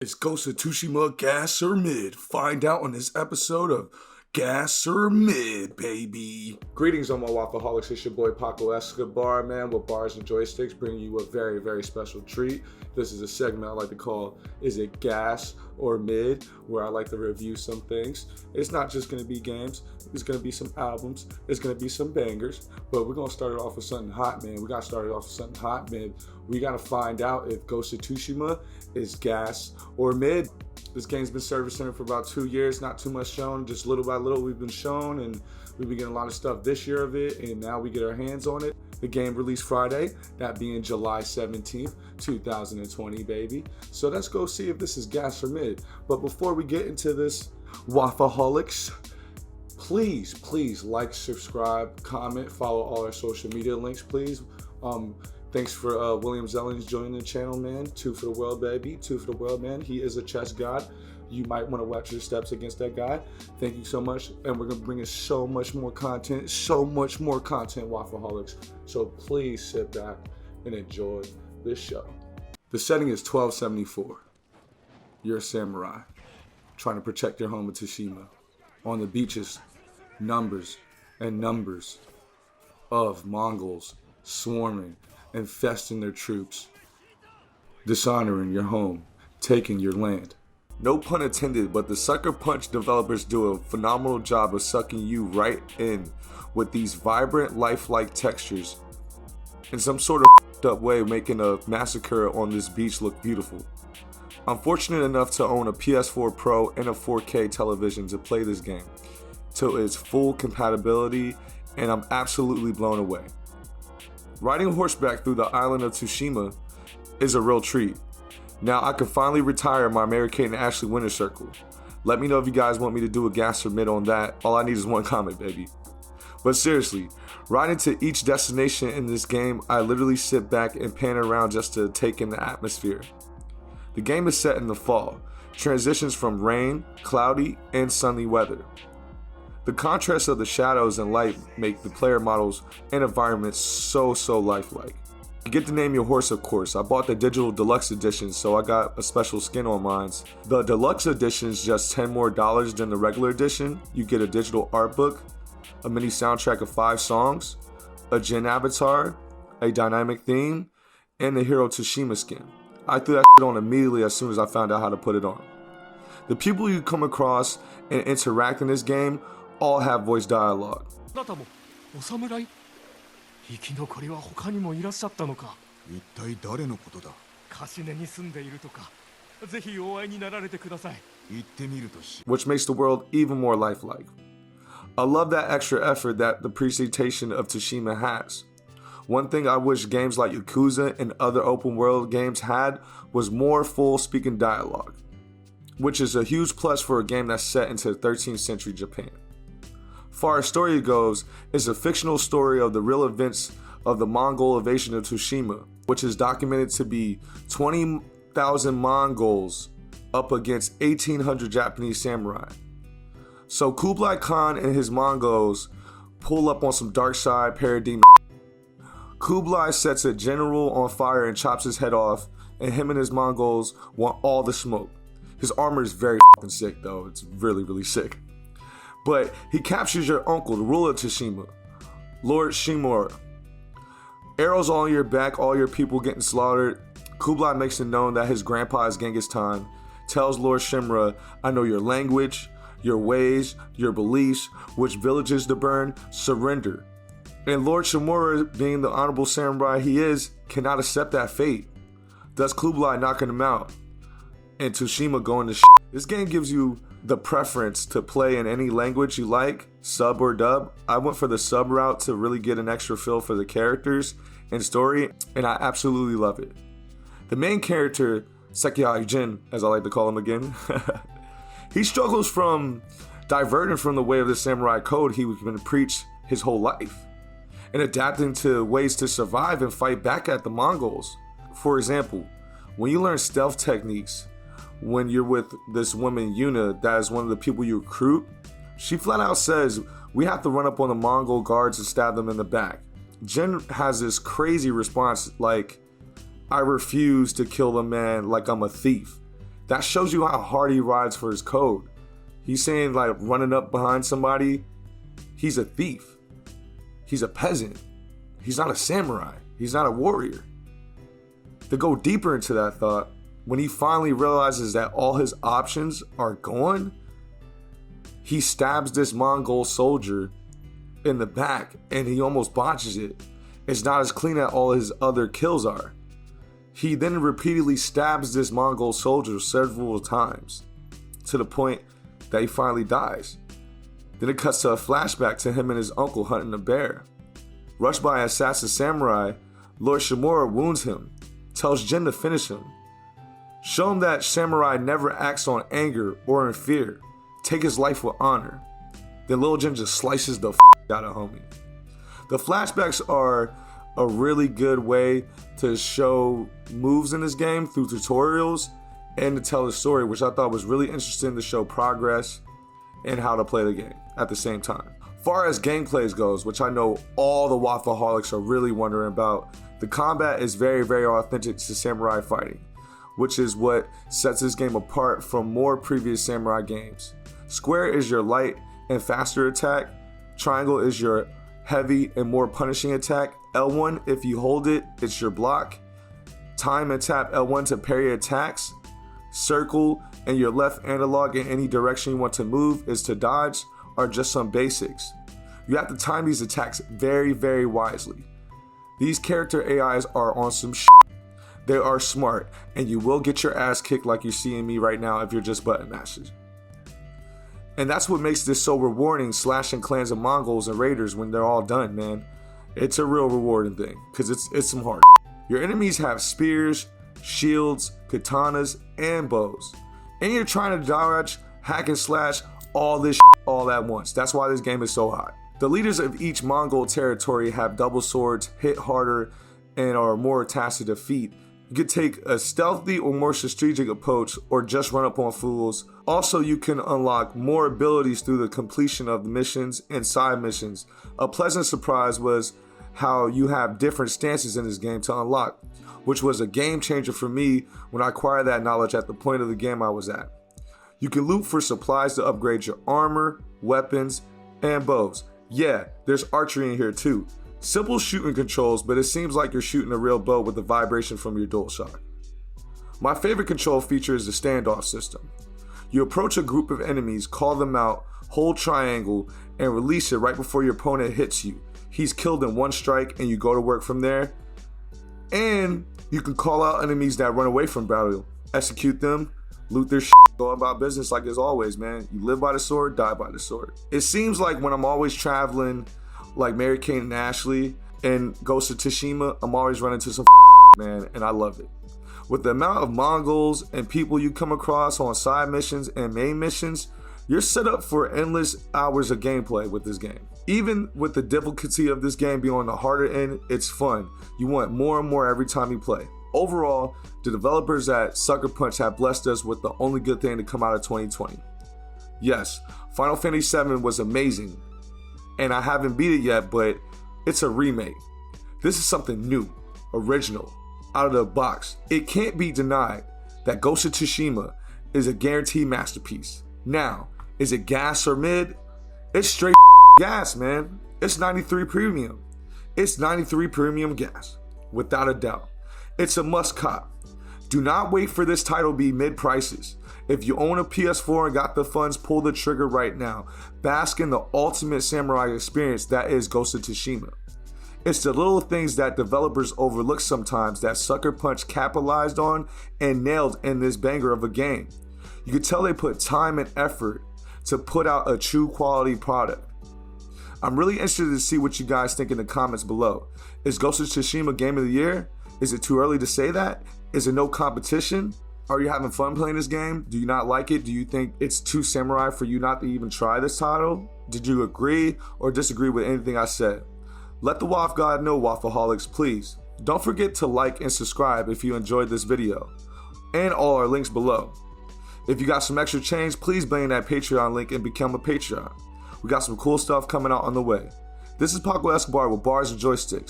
Is Ghost of Tsushima gas or mid? Find out on this episode of Gas or Mid, baby. Greetings on my wafaholics. It's your boy Paco Escobar, man, with Bars and Joysticks, bringing you a very, very special treat. This is a segment I like to call Is It Gas or Mid, where I like to review some things. It's not just going to be games. It's going to be some albums. It's going to be some bangers. But we're going to start it off with something hot, man. We got to start it off with something hot, man. We got to find out if Ghost of Tsushima is gas or mid. This game's been servicing for about 2 years, not too much shown, just little by little we've been shown, and we've been getting a lot of stuff this year of it, and now we get our hands on it. The game released Friday, that being July 17th, 2020, baby. So let's go see if this is gas or mid. But before we get into this, wafaholics, please like, subscribe, comment, follow all our social media links, please. Thanks for William Zellings joining the channel, man. Two for the world, baby. Two for the world, man. He is a chess god. You might want to watch your steps against that guy. Thank you so much. And we're going to bring in so much more content, wafaholics. So please sit back and enjoy this show. The setting is 1274. You're a samurai trying to protect your home of Tsushima. On the beaches, numbers and numbers of Mongols swarming, infesting their troops, dishonoring your home, taking your land. No pun intended, but the Sucker Punch developers do a phenomenal job of sucking you right in with these vibrant, lifelike textures in some sort of up way, making a massacre on this beach look beautiful. I'm fortunate enough to own a PS4 Pro and a 4K television to play this game to its full compatibility, and I'm absolutely blown away. Riding horseback through the island of Tsushima is a real treat. Now I can finally retire my Mary-Kate and Ashley winter circle. Let me know if you guys want me to do a gas or mid on that. All I need is one comment, baby. But seriously, riding to each destination in this game, I literally sit back and pan around just to take in the atmosphere. The game is set in the fall, transitions from rain, cloudy, and sunny weather. The contrast of the shadows and light make the player models and environments so lifelike. You get to name your horse, of course. I bought the digital deluxe edition, so I got a special skin on mine. The deluxe edition is just $10 more than the regular edition. You get a digital art book, a mini soundtrack of 5 songs, a Jin avatar, a dynamic theme, and the Hero Tsushima skin. I threw that shit on immediately as soon as I found out how to put it on. The people you come across and interact in this game all have voice dialogue. Which makes the world even more lifelike. I love that extra effort that the presentation of Tsushima has. One thing I wish games like Yakuza and other open world games had was more full speaking dialogue, which is a huge plus for a game that's set into 13th century Japan. Far as story goes, it's a fictional story of the real events of the Mongol invasion of Tsushima, which is documented to be 20,000 Mongols up against 1,800 Japanese samurai. So Kublai Khan and his Mongols pull up on some dark side paradigm. Kublai sets a general on fire and chops his head off, and him and his Mongols want all the smoke. His armor is very sick though, it's really sick. But he captures your uncle, the ruler of Tsushima, Lord Shimura. Arrows on your back, all your people getting slaughtered. Kublai makes it known that his grandpa is Genghis Khan, tells Lord Shimura, I know your language, your ways, your beliefs, which villages to burn, surrender. And Lord Shimura, being the honorable samurai he is, cannot accept that fate. Thus Kublai knocking him out, and Tsushima going to shit. This game gives you the preference to play in any language you like, sub or dub. I went for the sub route to really get an extra feel for the characters and story, and I absolutely love it. The main character, Sekiai Jin, as I like to call him again, he struggles from diverting from the way of the samurai code he was been preached his whole life, and adapting to ways to survive and fight back at the Mongols. For example, when you learn stealth techniques, when you're with this woman Yuna, that is one of the people you recruit, she flat out says, we have to run up on the Mongol guards and stab them in the back. Jin has this crazy response like, I refuse to kill a man like I'm a thief. That shows you how hard he rides for his code. He's saying like running up behind somebody, he's a thief. He's a peasant. He's not a samurai. He's not a warrior. To go deeper into that thought, when he finally realizes that all his options are gone, he stabs this Mongol soldier in the back and he almost botches it. It's not as clean as all his other kills are. He then repeatedly stabs this Mongol soldier several times to the point that he finally dies. Then it cuts to a flashback to him and his uncle hunting a bear. Rushed by an assassin samurai, Lord Shimura wounds him, tells Jin to finish him. Show him that samurai never acts on anger or in fear. Take his life with honor. Then Lil Jin just slices the out of homie. The flashbacks are a really good way to show moves in this game through tutorials and to tell the story, which I thought was really interesting to show progress and how to play the game at the same time. Far as gameplays goes, which I know all the wafaholics are really wondering about, the combat is very, very authentic to samurai fighting, which is what sets this game apart from more previous samurai games. Square is your light and faster attack. Triangle is your heavy and more punishing attack. L1, if you hold it, it's your block. Time and tap L1 to parry attacks. Circle and your left analog in any direction you want to move is to dodge, are just some basics. You have to time these attacks very, very wisely. These character AIs are on some shit. They are smart, and you will get your ass kicked like you're seeing me right now if you're just button mashers. And that's what makes this so rewarding, slashing clans of Mongols and raiders when they're all done, man. It's a real rewarding thing, because it's some hard. Your enemies have spears, shields, katanas, and bows. And you're trying to dodge, hack and slash all this all at once. That's why this game is so hot. The leaders of each Mongol territory have double swords, hit harder, and are more tasked to defeat. You could take a stealthy or more strategic approach or just run up on fools. Also, you can unlock more abilities through the completion of the missions and side missions. A pleasant surprise was how you have different stances in this game to unlock, which was a game changer for me when I acquired that knowledge at the point of the game I was at. You can loot for supplies to upgrade your armor, weapons, and bows. Yeah, there's archery in here too. Simple shooting controls, but it seems like you're shooting a real bow with the vibration from your DualShock. My favorite control feature is the standoff system. You approach a group of enemies, call them out, hold triangle, and release it right before your opponent hits you. He's killed in one strike and you go to work from there. And you can call out enemies that run away from battle, execute them, loot their shit, go about business like as always, man. You live by the sword, die by the sword. It seems like when I'm always traveling like Mary-Kate and Ashley and Ghost of Tsushima, I'm always running into some man, and I love it. With the amount of Mongols and people you come across on side missions and main missions, you're set up for endless hours of gameplay with this game. Even with the difficulty of this game being on the harder end, it's fun. You want more and more every time you play. Overall, the developers at Sucker Punch have blessed us with the only good thing to come out of 2020. Yes, Final Fantasy VII was amazing, and I haven't beat it yet, but it's a remake. This is something new, original, out of the box. It can't be denied that Ghost of Tsushima is a guaranteed masterpiece. Now, is it gas or mid? It's straight gas, man. It's 93 premium. It's 93 premium gas, without a doubt. It's a must cop. Do not wait for this title to be mid prices. If you own a PS4 and got the funds, pull the trigger right now. Bask in the ultimate samurai experience that is Ghost of Tsushima. It's the little things that developers overlook sometimes that Sucker Punch capitalized on and nailed in this banger of a game. You can tell they put time and effort to put out a true quality product. I'm really interested to see what you guys think in the comments below. Is Ghost of Tsushima Game of the Year? Is it too early to say that? Is it no competition? Are you having fun playing this game? Do you not like it? Do you think it's too samurai for you not to even try this title? Did you agree or disagree with anything I said? Let the Waf God know, Wafaholics, please. Don't forget to like and subscribe if you enjoyed this video, and all our links below. If you got some extra change, please bang that Patreon link and become a Patreon. We got some cool stuff coming out on the way. This is Paco Escobar with Bars and Joysticks.